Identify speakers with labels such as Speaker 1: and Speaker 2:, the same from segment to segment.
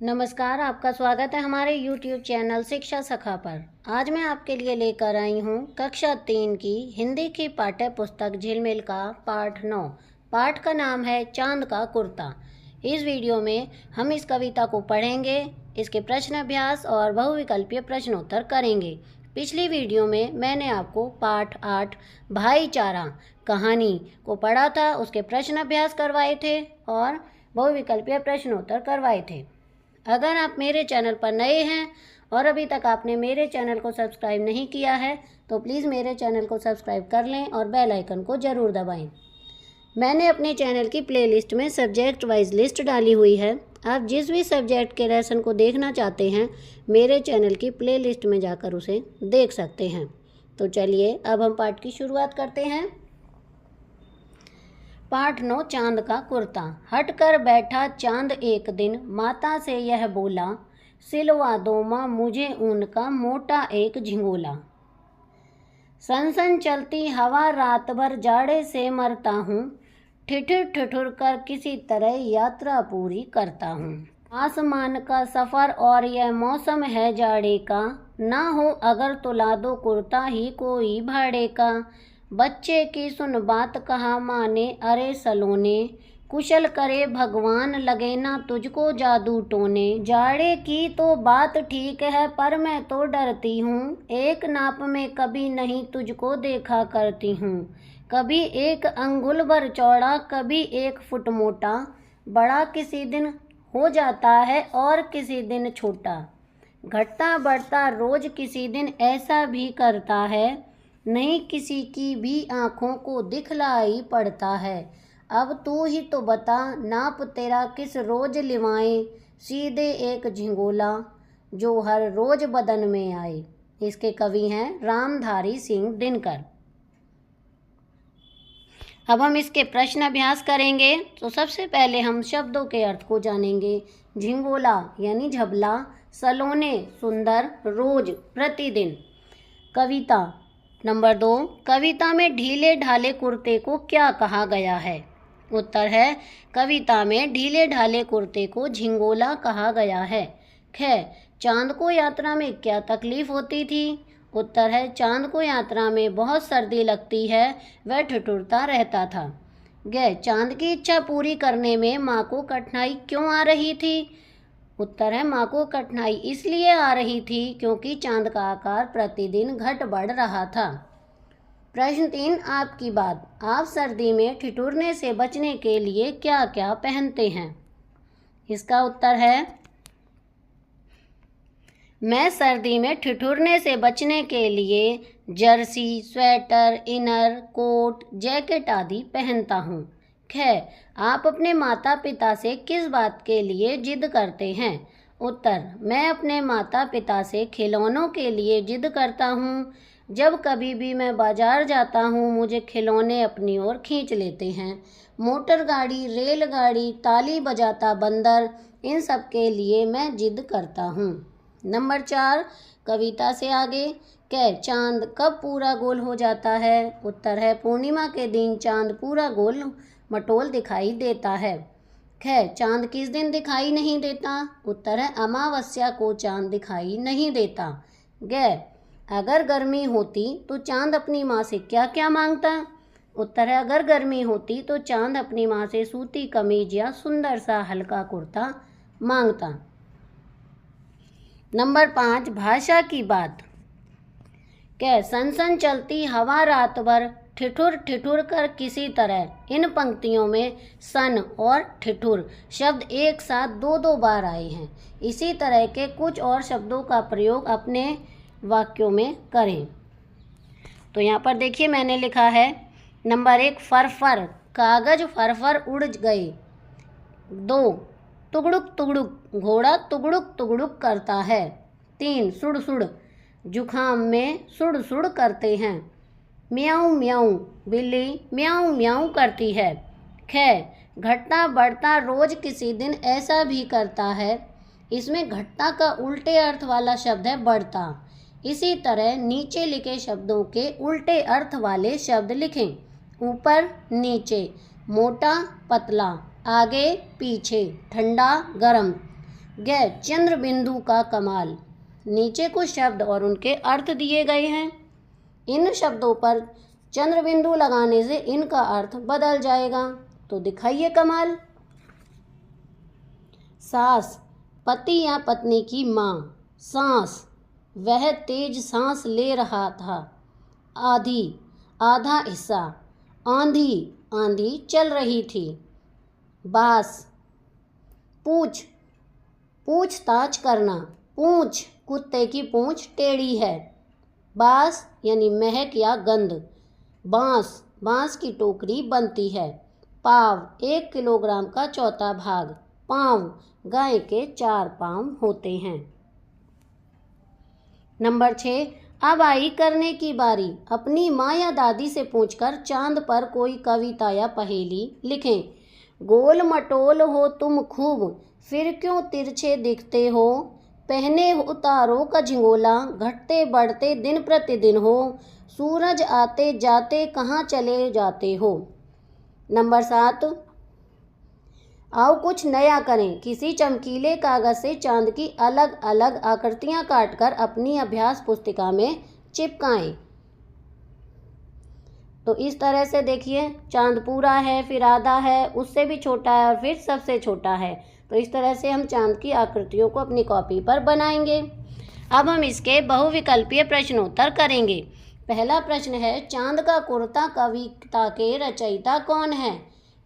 Speaker 1: नमस्कार, आपका स्वागत है हमारे YouTube चैनल शिक्षा सखा पर। आज मैं आपके लिए लेकर आई हूँ कक्षा 3 की हिंदी की पाठ्य पुस्तक झिलमिल का पाठ 9। पाठ का नाम है चांद का कुर्ता। इस वीडियो में हम इस कविता को पढ़ेंगे, इसके प्रश्न अभ्यास और बहुविकल्पीय प्रश्नोत्तर करेंगे। पिछली वीडियो में मैंने आपको पाठ 8 भाईचारा कहानी को पढ़ा था, उसके प्रश्न अभ्यास करवाए थे और बहुविकल्पीय प्रश्नोत्तर करवाए थे। अगर आप मेरे चैनल पर नए हैं और अभी तक आपने मेरे चैनल को सब्सक्राइब नहीं किया है तो प्लीज़ मेरे चैनल को सब्सक्राइब कर लें और बेल आइकन को ज़रूर दबाएं। मैंने अपने चैनल की प्लेलिस्ट में सब्जेक्ट वाइज लिस्ट डाली हुई है। आप जिस भी सब्जेक्ट के लेसन को देखना चाहते हैं मेरे चैनल की प्लेलिस्ट में जाकर उसे देख सकते हैं। तो चलिए अब हम पाठ की शुरुआत करते हैं। पाठ 9 चांद का कुर्ता। हट कर बैठा चांद एक दिन, माता से यह बोला, सिलवा दो माँ मुझे ऊन का मोटा एक झिंगोला। सनसन चलती हवा रात भर जाड़े से मरता हूँ, ठिठुर ठिठुर कर किसी तरह यात्रा पूरी करता हूँ। आसमान का सफ़र और यह मौसम है जाड़े का, ना हो अगर तो ला दो कुर्ता ही कोई भाड़े का। बच्चे की सुन बात कहा माने अरे सलोने, कुशल करे भगवान लगे ना तुझको जादू टोने। जाड़े की तो बात ठीक है पर मैं तो डरती हूँ, एक नाप में कभी नहीं तुझको देखा करती हूँ। कभी 1 अंगुल भर चौड़ा कभी 1 फुट मोटा, बड़ा किसी दिन हो जाता है और किसी दिन छोटा। घटता बढ़ता रोज किसी दिन ऐसा भी करता है, नहीं किसी की भी आँखों को दिखलाई पड़ता है। अब तू ही तो बता नाप तेरा किस रोज लिवाएं, सीधे एक झिंगोला जो हर रोज बदन में आए। इसके कवि हैं रामधारी सिंह दिनकर। अब हम इसके प्रश्न अभ्यास करेंगे। तो सबसे पहले हम शब्दों के अर्थ को जानेंगे। झिंगोला यानी झबला, सलोने सुंदर, रोज प्रतिदिन। कविता नंबर 2, कविता में ढीले ढाले कुर्ते को क्या कहा गया है? उत्तर है कविता में ढीले ढाले कुर्ते को झिंगोला कहा गया है। ख, चांद को यात्रा में क्या तकलीफ होती थी? उत्तर है चांद को यात्रा में बहुत सर्दी लगती है, वह ठिठुरता रहता था। ग, चांद की इच्छा पूरी करने में माँ को कठिनाई क्यों आ रही थी? उत्तर है माँ को कठिनाई इसलिए आ रही थी क्योंकि चांद का आकार प्रतिदिन घट बढ़ रहा था। प्रश्न 3 आपकी बात। आप सर्दी में ठिठुरने से बचने के लिए क्या क्या पहनते हैं? इसका उत्तर है मैं सर्दी में ठिठुरने से बचने के लिए jersey, sweater, inner, coat, jacket आदि पहनता हूँ। ख, आप अपने माता पिता से किस बात के लिए जिद करते हैं? उत्तर, मैं अपने माता पिता से खिलौनों के लिए जिद करता हूँ। जब कभी भी मैं बाजार जाता हूँ मुझे खिलौने अपनी ओर खींच लेते हैं। मोटर गाड़ी, रेलगाड़ी, ताली बजाता बंदर, इन सब के लिए मैं जिद करता हूँ। नंबर 4 कविता से आगे। क, चांद कब पूरा गोल हो जाता है? उत्तर है पूर्णिमा के दिन चांद पूरा गोल मटोल दिखाई देता है। ख, चांद किस दिन दिखाई नहीं देता? उत्तर है अमावस्या को चांद दिखाई नहीं देता। ग, अगर गर्मी होती तो चांद अपनी माँ से क्या क्या मांगता? उत्तर है अगर गर्मी होती तो चांद अपनी माँ से सूती कमीज या सुंदर सा हल्का कुर्ता मांगता। नंबर 5 भाषा की बात। क, सनसन चलती हवा रात भर, ठिठुर ठिठुर कर किसी तरह। इन पंक्तियों में सन और ठिठुर शब्द एक साथ 2-2 बार आए हैं। इसी तरह के कुछ और शब्दों का प्रयोग अपने वाक्यों में करें। तो यहाँ पर देखिए मैंने लिखा है नंबर 1 फरफर, कागज फरफर उड़ गए। 2 तुगड़ुक तुगड़ुक, घोड़ा तुगड़ुक तुगड़ुक करता है। 3 सुड़ सुड़, जुखाम में सुड़ सुड़ करते हैं। म्याऊं म्याऊं, बिल्ली म्याऊं म्याऊं करती है। ख, घटता बढ़ता रोज किसी दिन ऐसा भी करता है। इसमें घटता का उल्टे अर्थ वाला शब्द है बढ़ता। इसी तरह नीचे लिखे शब्दों के उल्टे अर्थ वाले शब्द लिखें। ऊपर नीचे, मोटा पतला, आगे पीछे, ठंडा गरम। ग चंद्र बिंदु का कमाल। नीचे कुछ शब्द और उनके अर्थ दिए गए हैं। इन शब्दों पर चंद्र बिंदु लगाने से इनका अर्थ बदल जाएगा। तो दिखाइए कमाल। सास, पति या पत्नी की माँ। सांस, वह तेज सांस ले रहा था। आधी, आधा हिस्सा। आंधी, आंधी चल रही थी। बास, पूछ, पूछताछ करना। पूंछ, कुत्ते की पूंछ टेढ़ी है। बास यानी महक या गंध। बांस, बांस की टोकरी बनती है। पाव, 1 किलोग्राम का चौथा भाग। पाँव, गाय के 4 पाँव होते हैं। नंबर 6, अब आई करने की बारी। अपनी माँ या दादी से पूछकर चांद पर कोई कविता या पहेली लिखें। गोल मटोल हो तुम खूब, फिर क्यों तिरछे दिखते हो। पहने हो तारों का झिंगोला, घटते बढ़ते दिन प्रतिदिन हो। सूरज आते जाते कहाँ चले जाते हो। नंबर 7, आओ कुछ नया करें। किसी चमकीले कागज से चांद की अलग अलग आकृतियां काटकर अपनी अभ्यास पुस्तिका में चिपकाएं। तो इस तरह से देखिए, चांद पूरा है, फिर आधा है, उससे भी छोटा है और फिर सबसे छोटा है। तो इस तरह से हम चांद की आकृतियों को अपनी कॉपी पर बनाएंगे। अब हम इसके बहुविकल्पीय प्रश्नोत्तर करेंगे। पहला प्रश्न है, चांद का कुर्ता कविता के रचयिता कौन है।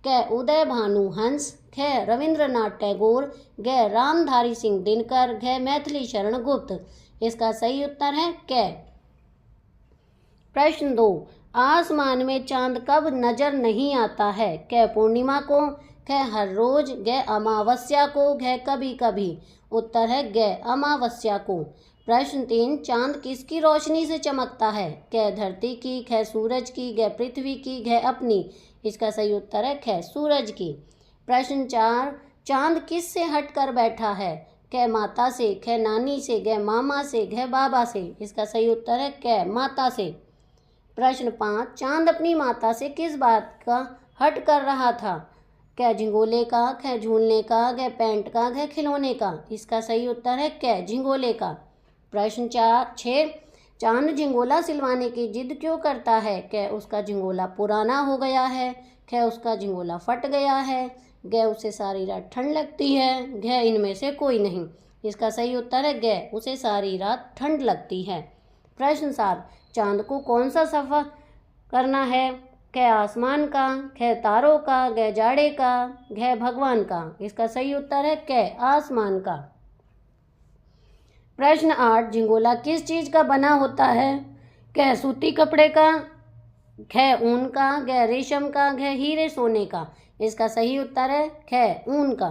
Speaker 1: क उदय भानु हंस, ख रविंद्रनाथ टैगोर, ग रामधारी सिंह दिनकर, घ मैथिली शरण गुप्त। इसका सही उत्तर है क। प्रश्न 2, आसमान में चांद कब नजर नहीं आता है। क पूर्णिमा को, ख हर रोज, ग अमावस्या को, घ कभी कभी। उत्तर है ग अमावस्या को। प्रश्न 3, चांद किसकी रोशनी से चमकता है। क धरती की, ख सूरज की, ग पृथ्वी की, घ अपनी। इसका सही उत्तर है ख सूरज की। प्रश्न 4, चांद किस से हटकर बैठा है। क माता से, ख नानी से, ग मामा से, घ बाबा से। इसका सही उत्तर है क माता से। प्रश्न 5, चांद अपनी माता से किस बात का हट कर रहा था। क झिंगोले का, ख झूलने का, घ पैंट का, घ खिलौने का। इसका सही उत्तर है क झिंगोले का। प्रश्न 6, चांद झिंगोला सिलवाने की जिद क्यों करता है। क उसका झिंगोला पुराना हो गया है, ख उसका झिंगोला फट गया है, ग उसे सारी रात ठंड लगती है, घ इनमें से कोई नहीं। इसका सही उत्तर है ग उसे सारी रात ठंड लगती है। प्रश्न 7, चांद को कौन सा सफ़र करना है। क आसमान का, ख तारों का, ग जाड़े का, घ भगवान का। इसका सही उत्तर है क आसमान का। प्रश्न 8, झिंगोला किस चीज़ का बना होता है। क सूती कपड़े का, ख ऊन का, ग रेशम का, घ हीरे सोने का। इसका सही उत्तर है ख ऊन का।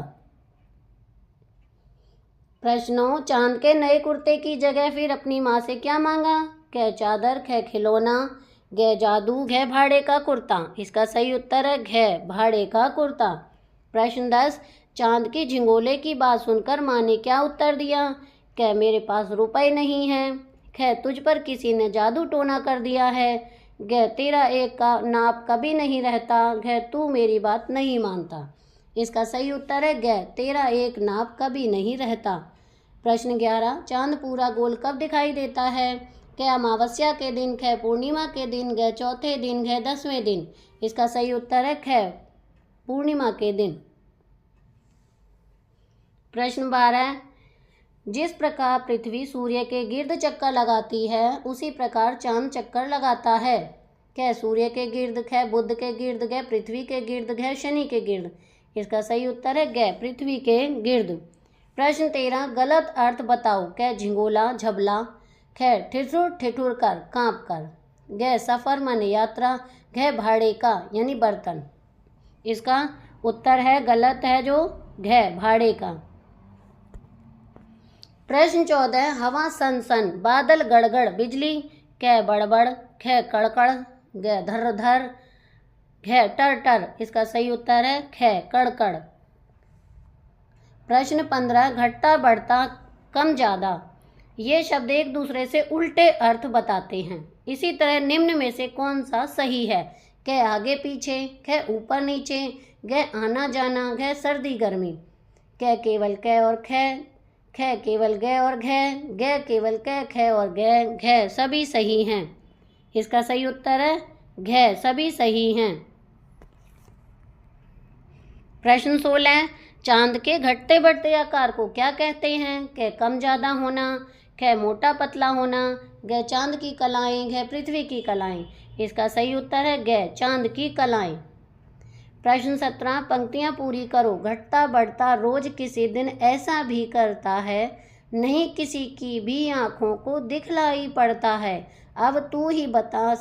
Speaker 1: प्रश्न 9, चांद के नए कुर्ते की जगह फिर अपनी माँ से क्या मांगा। क चादर, ख खिलौना, ग जादू, घ भाड़े का कुर्ता। इसका सही उत्तर है घ भाड़े का कुर्ता। प्रश्न 10, चांद की झिंगोले की बात सुनकर माँ ने क्या उत्तर दिया। क मेरे पास रुपए नहीं हैं, ख तुझ पर किसी ने जादू टोना कर दिया है, ग तेरा एक का नाप कभी नहीं रहता, घ तू मेरी बात नहीं मानता। इसका सही उत्तर है ग तेरा एक नाप कभी नहीं रहता। प्रश्न 11, चांद पूरा गोल कब दिखाई देता है। क अमावस्या के दिन, ख पूर्णिमा के दिन, ग चौथे दिन, घ 10वें दिन। इसका सही उत्तर है ख पूर्णिमा के दिन। प्रश्न 12, जिस प्रकार पृथ्वी सूर्य के गिर्द चक्कर लगाती है उसी प्रकार चांद चक्कर लगाता है। क सूर्य के गिर्द, ख बुध के गिर्द, ग पृथ्वी के गिर्द, घ शनि के गिर्द। इसका सही उत्तर है ग पृथ्वी के गिर्द। प्रश्न 13, गलत अर्थ बताओ। क झिंगोला झबला, ख ठिठुर ठिठुर कर कांप कर, ग सफर माने यात्रा, घ भाड़े का यानी बर्तन। इसका उत्तर है गलत है जो घ भाड़े का। प्रश्न 14, हवा सन सन, बादल गड़गड़, बिजली, क बड़बड़, ख कड़कड़, ग धर धर, घ टर टर। इसका सही उत्तर है ख कड़कड़। प्रश्न 15, घटता बढ़ता कम ज़्यादा, ये शब्द एक दूसरे से उल्टे अर्थ बताते हैं। इसी तरह निम्न में से कौन सा सही है। क आगे पीछे, ख ऊपर नीचे, ग आना जाना, घ सर्दी गर्मी। क केवल क और ख ख केवल ग और घ केवल क, ख और घ सभी सही हैं। इसका सही उत्तर है घ, सभी सही हैं। प्रश्न 16, चांद के घटते बढ़ते आकार को क्या कहते हैं? क कम ज़्यादा होना, ख मोटा पतला होना, ग चांद की कलाएं, घ पृथ्वी की कलाएं। इसका सही उत्तर है ग, चांद की कलाएं। प्रश्न 17, पंक्तियां पूरी करो। घटता बढ़ता रोज किसी दिन ऐसा भी करता है, नहीं किसी की भी आँखों को दिखलाई पड़ता है। अब तू ही बता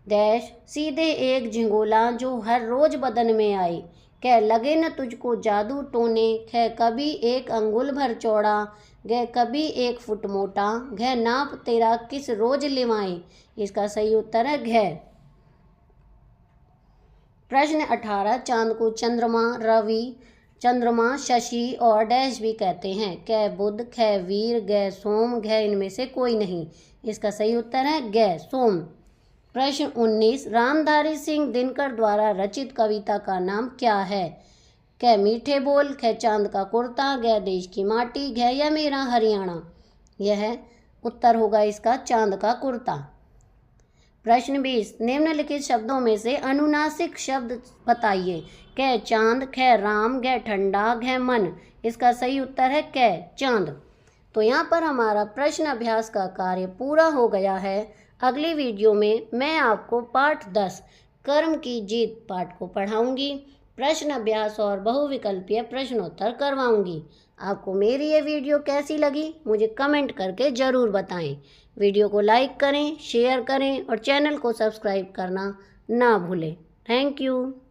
Speaker 1: डैश सीधे एक झिंगोला जो हर रोज बदन में आए। क लगे न तुझको जादू टोने, ख कभी एक अंगुल भर चौड़ा, ग कभी 1 फुट मोटा, घ नाप तेरा किस रोज लिवाए। इसका सही उत्तर है घ। प्रश्न 18, चांद को चंद्रमा, रवि, चंद्रमा, शशि और डैश भी कहते हैं। क बुध, ख वीर, ग सोम, घ इनमें से कोई नहीं। इसका सही उत्तर है ग, सोम। प्रश्न 19, रामधारी सिंह दिनकर द्वारा रचित कविता का नाम क्या है? क मीठे बोल, ख चांद का कुर्ता, ग देश की माटी, घ या मेरा हरियाणा। यह उत्तर होगा इसका चांद का कुर्ता। प्रश्न 20, निम्नलिखित शब्दों में से अनुनासिक शब्द बताइए। क चांद, ख राम, घ ठंडा, घ मन। इसका सही उत्तर है क चांद। तो यहाँ पर हमारा प्रश्न अभ्यास का कार्य पूरा हो गया है। अगली वीडियो में मैं आपको पाठ 10 कर्म की जीत पाठ को पढ़ाऊंगी, प्रश्न अभ्यास और बहुविकल्पीय प्रश्नोत्तर करवाऊंगी। आपको मेरी ये वीडियो कैसी लगी मुझे कमेंट करके ज़रूर बताएं। वीडियो को लाइक करें, शेयर करें और चैनल को सब्सक्राइब करना ना भूलें। Thank you.